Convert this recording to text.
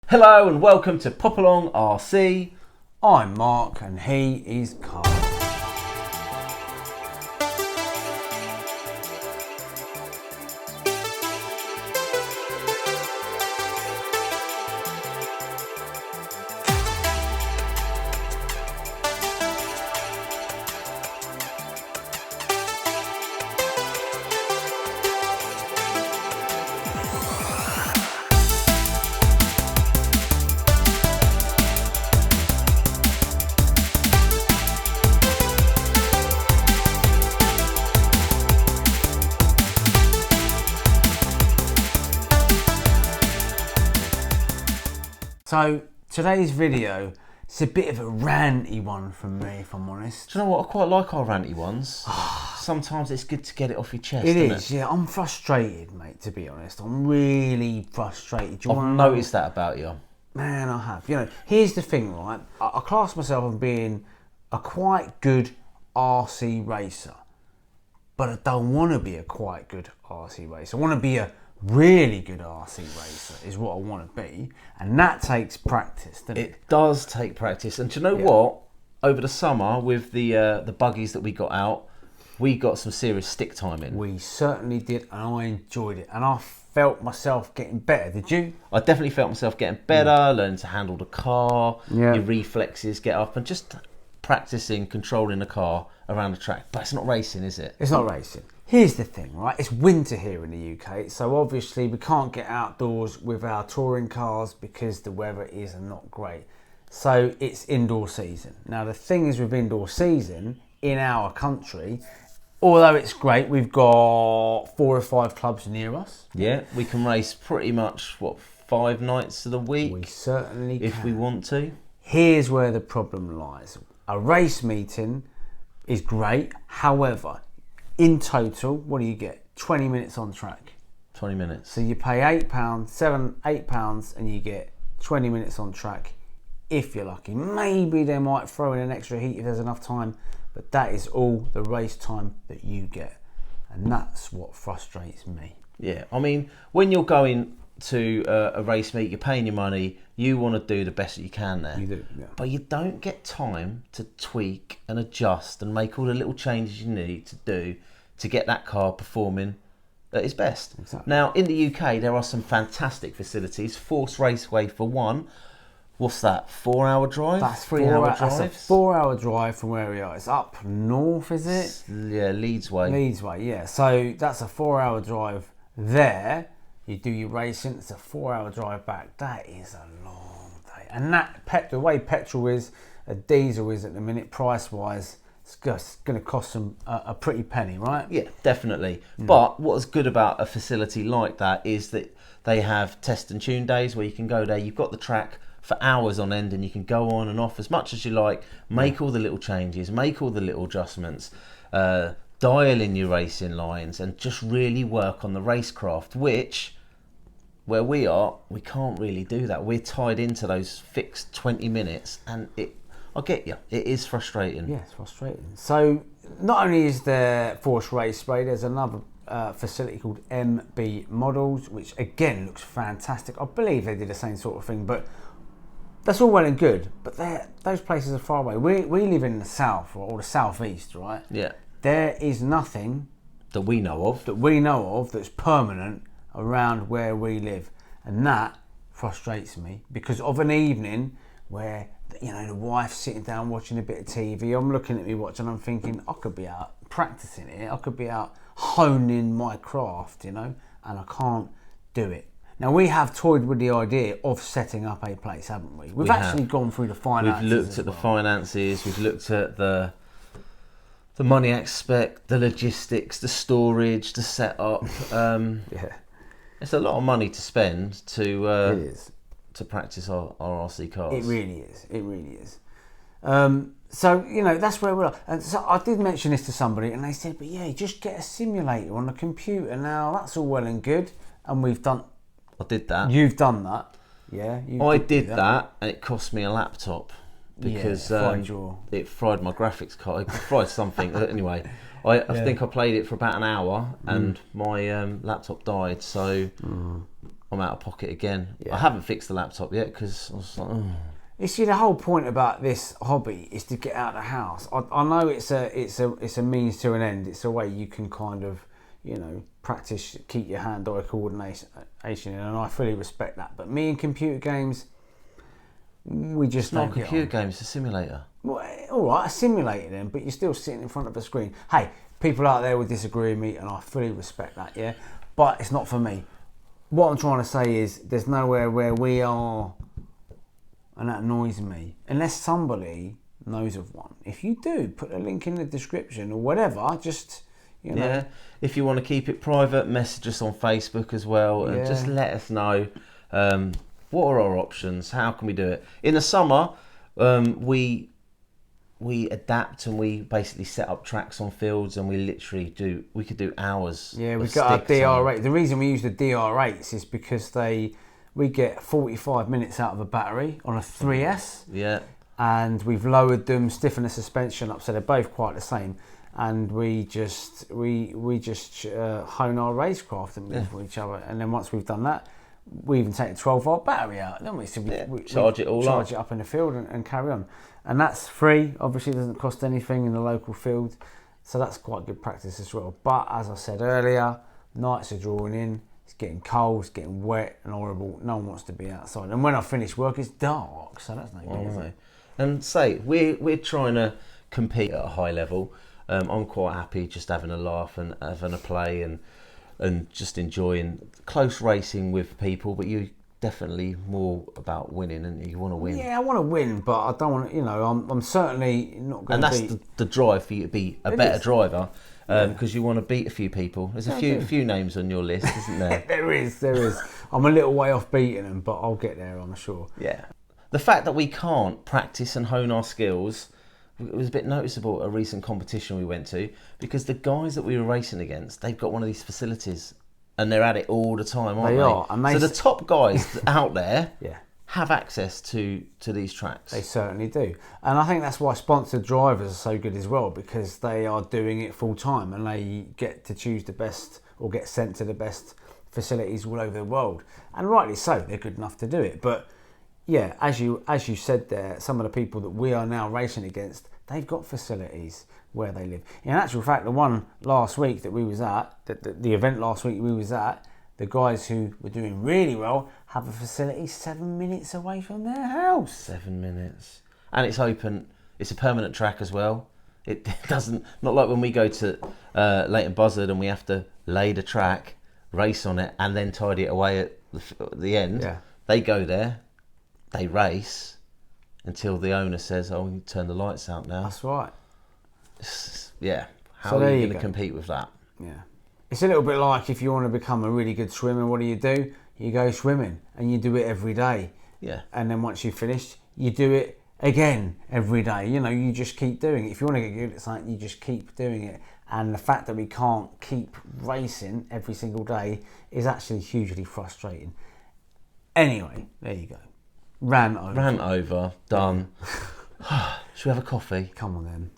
Hello and welcome to Pop Along RC. I'm Mark and he is Carl. So today's video, it's a bit of a ranty one from me, if I'm honest. Do you know what? I quite like our ranty ones. Sometimes it's good to get it off your chest. It isn't is, yeah. I'm frustrated, mate, to be honest. I'm really frustrated. I've noticed that about you. Man, I have. You know, here's the thing, right? I class myself as being a quite good RC racer, but I don't want to be a quite good RC racer. I want to be a really good RC racer is what I want to be, and that takes practice, doesn't it? It does take practice, and do you know what? Over the summer with the buggies that we got out, we got some serious stick time in. We certainly did, and I enjoyed it, and I felt myself getting better. Did you? I definitely felt myself getting better, learning to handle the car, Yeah. your reflexes get up, and just practicing controlling the car around the track. But it's not racing, is it? It's not racing. Here's the thing, right? It's winter here in the UK, so obviously we can't get outdoors with our touring cars because the weather is not great. So it's indoor season. Now the thing is with indoor season in our country, although it's great, we've got 4 or 5 clubs near us. Yeah, we can race pretty much, 5 nights of the week? We certainly can. If we want to. Here's where the problem lies. A race meeting is great, however, in total, what do you get? 20 minutes on track. 20 minutes. So you pay £8, £8, and you get 20 minutes on track if you're lucky. Maybe they might throw in an extra heat if there's enough time, but that is all the race time that you get. And that's what frustrates me. Yeah, I mean, when you're going to a race meet, you're paying your money, you want to do the best that you can there. You do, yeah. But you don't get time to tweak and adjust and make all the little changes you need to do to get that car performing at its best. Exactly. Now, in the UK, there are some fantastic facilities. Force Raceway for one. What's that? 4-hour drive? That's 3-hour drive. That's a 4-hour drive from where we are. It's up north, is it? Yeah, Leeds way. Leeds way, yeah. So that's a 4-hour drive there. You do your racing, it's a 4-hour drive back. That is a long day. And that the way petrol is, a diesel is at the minute, price-wise, it's going to cost them a pretty penny, right? Yeah, definitely. But what's good about a facility like that is that they have test and tune days where you can go there. You've got the track for hours on end and you can go on and off as much as you like, make all the little changes, make all the little adjustments, dial in your racing lines and just really work on the racecraft, which, where we are, we can't really do that. We're tied into those fixed 20 minutes and I get you, it is frustrating. Yeah, it's frustrating. So not only is there Force Raceway, there's another facility called MB Models, which again looks fantastic. I believe they did the same sort of thing, but that's all well and good, but those places are far away. We live in the south or the southeast, right? Yeah. There is nothing That we know of. That's permanent around where we live, and that frustrates me because of an evening where, you know, the wife's sitting down watching a bit of TV, I'm looking at me watching, I'm thinking I could be out practicing it, I could be out honing my craft, you know, and I can't do it. Now we have toyed with the idea of setting up a place, haven't we? We've actually gone through the finances. We've looked at the finances, we've looked at the money aspect, the logistics, the storage, the setup. Yeah. It's a lot of money to spend to It is. to practice our RC cars. It really is. It really is. So, you know, that's where we are. And so I did mention this to somebody and they said, but yeah, just get a simulator on the computer. Now, that's all well and good. And we've done... I did that. You've done that. Yeah. I did that and it cost me a laptop because it fried my graphics card. It fried something. Anyway, I think I played it for about an hour and my laptop died. So I'm out of pocket again. Yeah. I haven't fixed the laptop yet because I was like, oh. You see, the whole point about this hobby is to get out of the house. I know it's a means to an end. It's a way you can kind of, you know, practice, keep your hand-eye coordination, and I fully respect that. But me and computer games, we just don't get on. It's not a computer game, it's a simulator. Well, all right, I simulated them, but you're still sitting in front of a screen. Hey, people out there will disagree with me, and I fully respect that, yeah? But it's not for me. What I'm trying to say is there's nowhere where we are, and that annoys me, unless somebody knows of one. If you do, put a link in the description or whatever, just, you know. Yeah, if you want to keep it private, message us on Facebook as well, and just let us know what are our options, how can we do it. In the summer, we adapt and we basically set up tracks on fields, and we could do hours. Yeah, we've got our DR8. The reason we use the DR8s is because we get 45 minutes out of a battery on a 3S. Yeah. And we've lowered them, stiffened the suspension up, so they're both quite the same. And we just hone our racecraft and move with each other. And then once we've done that, we even take a 12-volt battery out, don't we? So we charge it up in the field and carry on. And that's free. Obviously, it doesn't cost anything in the local field. So that's quite good practice as well. But as I said earlier, nights are drawing in. It's getting cold, it's getting wet and horrible. No one wants to be outside. And when I finish work, it's dark. So that's no good, is it? And we're trying to compete at a high level. I'm quite happy just having a laugh and having a play and just enjoying close racing with people. But you definitely more about winning, and you want to win. Yeah, I want to win, but I don't want to. You know, I'm certainly not going to. And that's the drive for you to be a better driver, because you want to beat a few people. There's a few names on your list, isn't there? There is. I'm a little way off beating them, but I'll get there, I'm sure. Yeah. The fact that we can't practice and hone our skills, it was a bit noticeable at a recent competition we went to, because the guys that we were racing against, they've got one of these facilities and they're at it all the time, aren't they? They are. And so the top guys out there yeah. have access to these tracks. They certainly do. And I think that's why sponsored drivers are so good as well, because they are doing it full time and they get to choose the best or get sent to the best facilities all over the world. And rightly so, they're good enough to do it. But yeah, as you said there, some of the people that we are now racing against, they've got facilities where they live. In actual fact, the one last week that we was at, the event last week we was at, the guys who were doing really well have a facility 7 minutes away from their house. 7 minutes. And it's open. It's a permanent track as well. It doesn't, not like when we go to Leighton Buzzard and we have to lay the track, race on it, and then tidy it away at the end. Yeah. They go there. They race until the owner says, "Oh, we can turn the lights out now." That's right. Yeah. How are you going to compete with that? Yeah. It's a little bit like if you want to become a really good swimmer, what do? You go swimming and you do it every day. Yeah. And then once you've finished, you do it again every day. You know, you just keep doing it. If you want to get good at something, you just keep doing it. And the fact that we can't keep racing every single day is actually hugely frustrating. Anyway, there you go. Rant over. Rant over. Done. Should we have a coffee? Come on then.